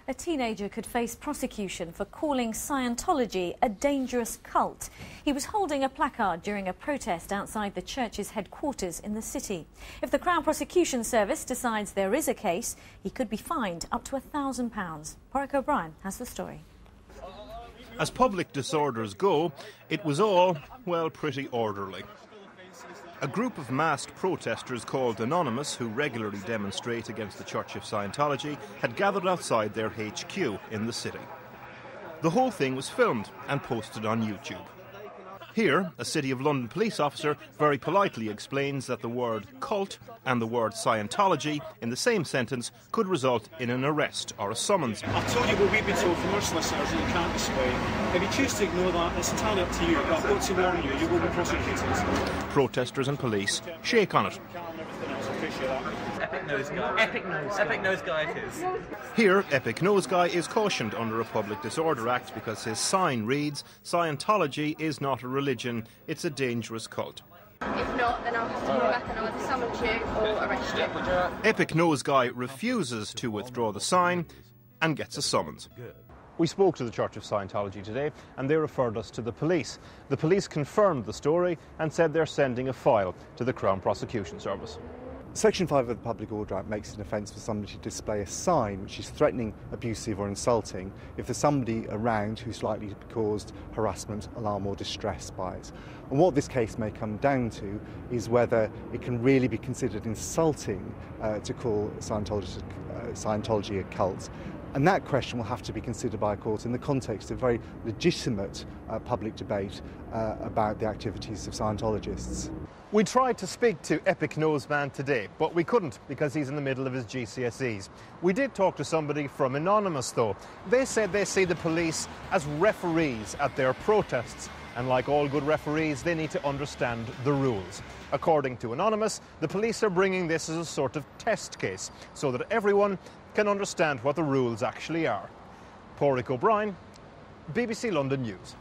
A teenager could face prosecution for calling Scientology a dangerous cult. He was holding a placard during a protest outside the church's headquarters in the city. If the Crown Prosecution Service decides there is a case, he could be fined up to £1,000. Warwick O'Brien has the story. As public disorders go, it was all, well, pretty orderly. A group of masked protesters called Anonymous, who regularly demonstrate against the Church of Scientology, had gathered outside their HQ in the city. The whole thing was filmed and posted on YouTube. Here, a City of London police officer very politely explains that the word cult and the word Scientology in the same sentence could result in an arrest or a summons. I've told you what we've been told from our solicitors that you can't display. If you choose to ignore that, it's entirely up to you, but I've got to warn you, you will be prosecuted. Protesters and police shake on it. EpicNoseGuy it is. Here, EpicNoseGuy is cautioned under a Public Disorder Act because his sign reads, "Scientology is not a religion, it's a dangerous cult." If not, then I'll have to go back and either summons you or arrest you. EpicNoseGuy refuses to withdraw the sign and gets a summons. We spoke to the Church of Scientology today and they referred us to the police. The police confirmed the story and said they're sending a file to the Crown Prosecution Service. Section 5 of the Public Order Act makes it an offence for somebody to display a sign which is threatening, abusive or insulting if there's somebody around who's likely to be caused harassment, alarm or distress by it. And what this case may come down to is whether it can really be considered insulting to call Scientology a cult. And that question will have to be considered by a court in the context of very legitimate public debate about the activities of Scientologists. We tried to speak to EpicNoseMan today, but we couldn't because he's in the middle of his GCSEs. We did talk to somebody from Anonymous though. They said they see the police as referees at their protests, and like all good referees, they need to understand the rules. According to Anonymous, the police are bringing this as a sort of test case so that everyone can understand what the rules actually are. Warwick O'Brien, BBC London News.